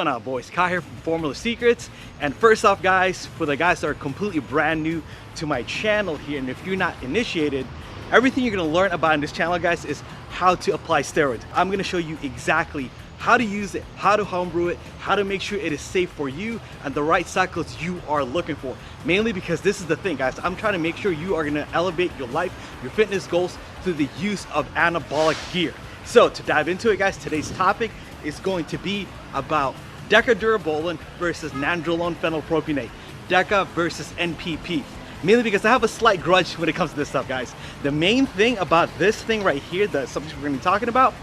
going on, boys? Kai here from Formula Secrets. And first off, guys, for the guys that are completely brand new to my channel here, and if you're not initiated, everything you're going to learn about in this channel, guys, is how to apply steroids. I'm going to show you exactly how to use it, how to homebrew it, how to make sure it is safe for you and the right cycles you are looking for. Mainly because this is the thing, guys, I'm trying to make sure you are going to elevate your life, your fitness goals through the use of anabolic gear. So to dive into it, guys, today's topic is going to be about DECA Durabolin versus nandrolone phenylpropionate, DECA versus NPP. Mainly because I have a slight grudge when it comes to this stuff, guys. The main thing about this thing right here, the subject we're going to be talking about,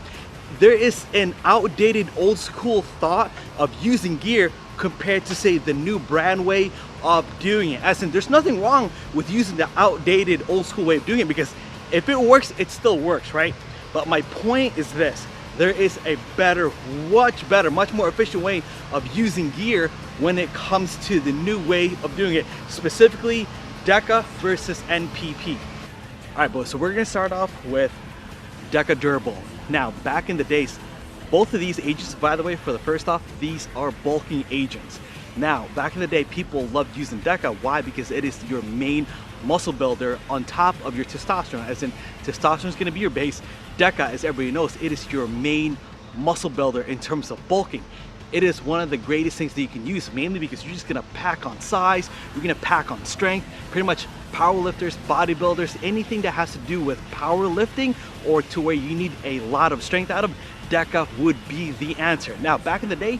there is an outdated old school thought of using gear compared to, say, the new brand way of doing it. As in, there's nothing wrong with using the outdated old school way of doing it, because if it works, it still works, right? But my point is this: there is a better, much more efficient way of using gear when it comes to the new way of doing it, specifically DECA versus NPP. All right, boys, so we're gonna start off with DECA Durabolin. Now, back in the days, both of these agents, by the way, for the first off, these are bulking agents. Now, back in the day, people loved using DECA. Why? Because it is your main muscle builder on top of your testosterone. As in, testosterone is going to be your base. DECA, as everybody knows, it is your main muscle builder in terms of bulking. It is one of the greatest things that you can use, mainly because you're just going to pack on size, you're going to pack on strength. Pretty much powerlifters, bodybuilders, anything that has to do with powerlifting or to where you need a lot of strength out of, DECA would be the answer. Now, back in the day,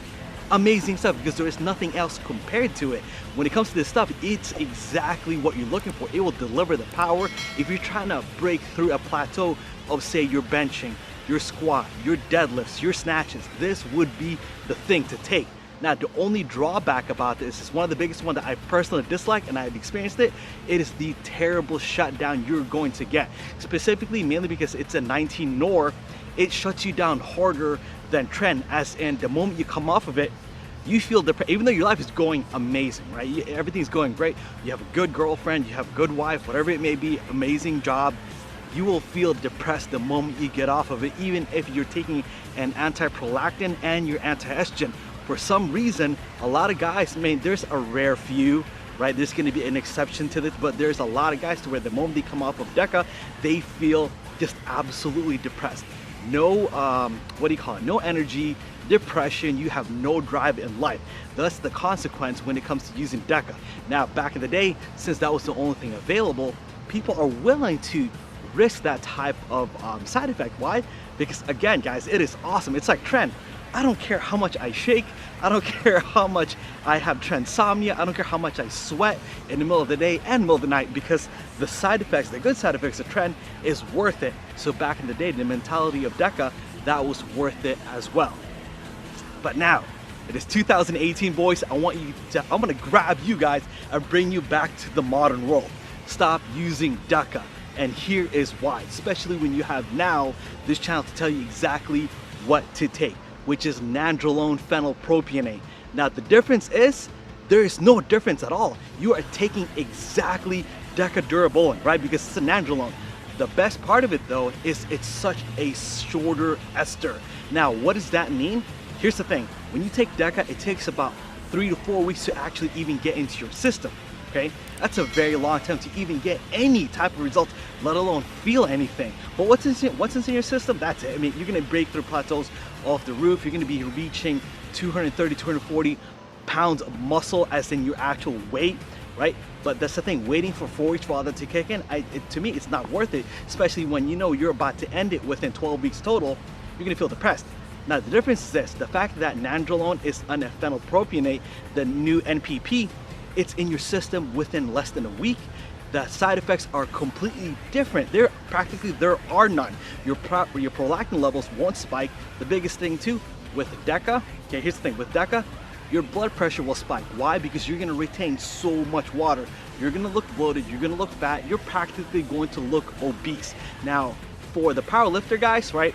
amazing stuff, because there is nothing else compared to it. When it comes to this stuff, it's exactly what you're looking for. It will deliver the power. If you're trying to break through a plateau of, say, your benching, your squat, your deadlifts, your snatches, this would be the thing to take. Now, the only drawback about this is one of the biggest one that I personally dislike, and I've experienced it. It is the terrible shutdown you're going to get. Specifically, mainly because it's a 19 NOR, it shuts you down harder than trend, as in the moment you come off of it, you feel depressed, even though your life is going amazing, right? Everything's going great. You have a good girlfriend, you have a good wife, whatever it may be, amazing job. You will feel depressed the moment you get off of it, even if you're taking an anti-prolactin and your anti-estrogen. For some reason, a lot of guys, I mean, there's a rare few, right? There's going to be an exception to this, but there's a lot of guys to where the moment they come off of DECA, they feel just absolutely depressed. No, no energy, depression, you have no drive in life. That's the consequence when it comes to using DECA. Now, back in the day, since that was the only thing available, people are willing to risk that type of side effect. Why? Because again, guys, it is awesome. It's like trend. I don't care how much I shake, I don't care how much I have transomnia, I don't care how much I sweat in the middle of the day and middle of the night, because the side effects, the good side effects of trend is worth it. So back in the day, the mentality of DECA, that was worth it as well. But now, it is 2018, boys. I'm gonna grab you guys and bring you back to the modern world. Stop using DECA. And here is why, especially when you have now this channel to tell you exactly what to take, which is nandrolone phenylpropionate. Now, the difference is, there is no difference at all. You are taking exactly DECA Durabolin, right? Because it's a nandrolone. The best part of it, though, is it's such a shorter ester. Now, what does that mean? Here's the thing. When you take DECA, it takes about 3 to 4 weeks to actually even get into your system. Okay, that's a very long time to even get any type of results, let alone feel anything. But once it's in your system, that's it. I mean, you're gonna break through plateaus off the roof. You're gonna be reaching 230, 240 pounds of muscle as in your actual weight, right? But that's the thing, waiting for 4 weeks for all that to kick in, to me, it's not worth it, especially when you know you're about to end it within 12 weeks total. You're gonna feel depressed. Now, the difference is this: the fact that nandrolone is a phenylpropionate, the new NPP, it's in your system within less than a week. The side effects are completely different. There are none. Your prolactin levels won't spike. The biggest thing too with DECA, okay, here's the thing, with DECA, your blood pressure will spike. Why? Because you're gonna retain so much water. You're gonna look bloated, you're gonna look fat, you're practically going to look obese. Now, for the powerlifter guys, right,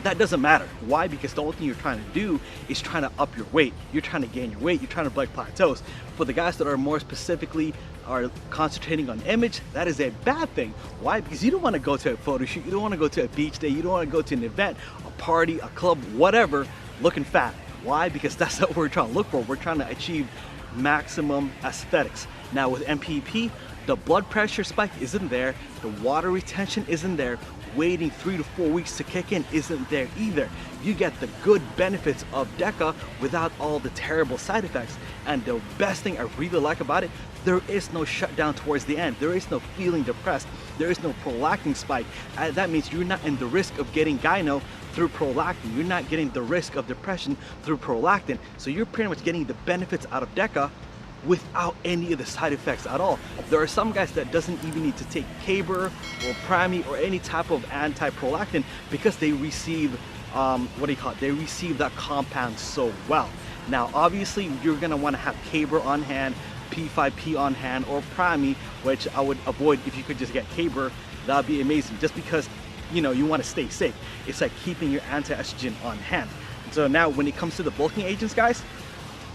that doesn't matter. Why? Because the only thing you're trying to do is trying to up your weight. You're trying to gain your weight. You're trying to break plateaus. For the guys that are more specifically are concentrating on image, that is a bad thing. Why? Because you don't want to go to a photo shoot. You don't want to go to a beach day. You don't want to go to an event, a party, a club, whatever, looking fat. Why? Because that's what we're trying to look for. We're trying to achieve maximum aesthetics. Now with NPP, the blood pressure spike isn't there, the water retention isn't there, waiting 3 to 4 weeks to kick in isn't there either. You get the good benefits of DECA without all the terrible side effects. And the best thing I really like about it, there is no shutdown towards the end. There is no feeling depressed. There is no prolactin spike. That means you're not in the risk of getting gyno through prolactin. You're not getting the risk of depression through prolactin. So you're pretty much getting the benefits out of DECA without any of the side effects at all. There are some guys that doesn't even need to take Caber or Prami or any type of anti-prolactin because they receive they receive that compound so well. Now obviously you're gonna want to have Caber on hand, P5P on hand, or Prami, which I would avoid. If you could just get Caber, that would be amazing, just because you know you want to stay safe. It's like keeping your anti-estrogen on hand. So now when it comes to the bulking agents, guys,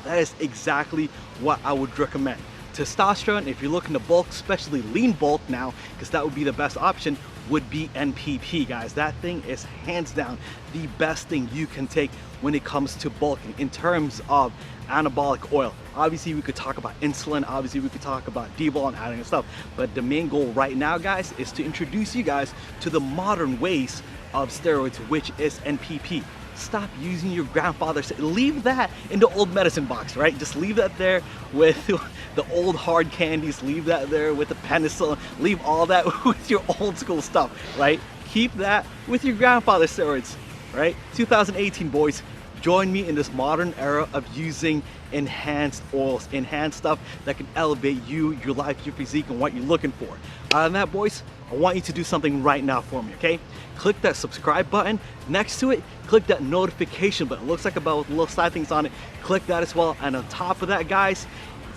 that is exactly what I would recommend. Testosterone, if you're looking to bulk, especially lean bulk now, because that would be the best option, would be NPP, guys. That thing is hands down the best thing you can take when it comes to bulking in terms of anabolic oil. Obviously we could talk about insulin, obviously we could talk about D-bol and adding stuff, but the main goal right now, guys, is to introduce you guys to the modern ways of steroids, which is NPP. Stop using your grandfather's, leave that in the old medicine box, right? Just leave that there with the old hard candies, leave that there with the penicillin, leave all that with your old school stuff, right? Keep that with your grandfather's steroids, right? 2018, boys, join me in this modern era of using enhanced oils, enhanced stuff that can elevate you, your life, your physique, and what you're looking for. Other than that, boys, I want you to do something right now for me, okay? Click that subscribe button. Next to it, click that notification button. It looks like about little side things on it. Click that as well. And on top of that, guys,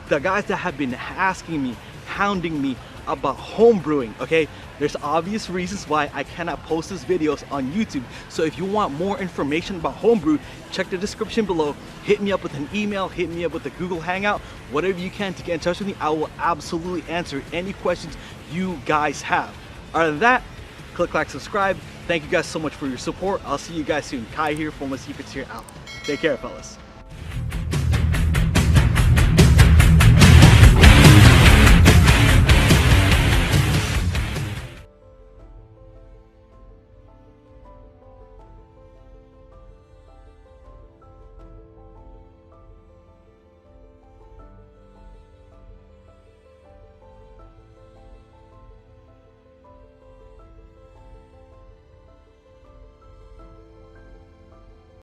the guys that have been asking me, hounding me about home brewing, okay? There's obvious reasons why I cannot post these videos on YouTube. So if you want more information about homebrew, check the description below. Hit me up with an email, hit me up with a Google Hangout, whatever you can to get in touch with me. I will absolutely answer any questions you guys have. Other than that, click like, subscribe. Thank you guys so much for your support. I'll see you guys soon. Kai here, Formless Secrets here out. Take care, fellas.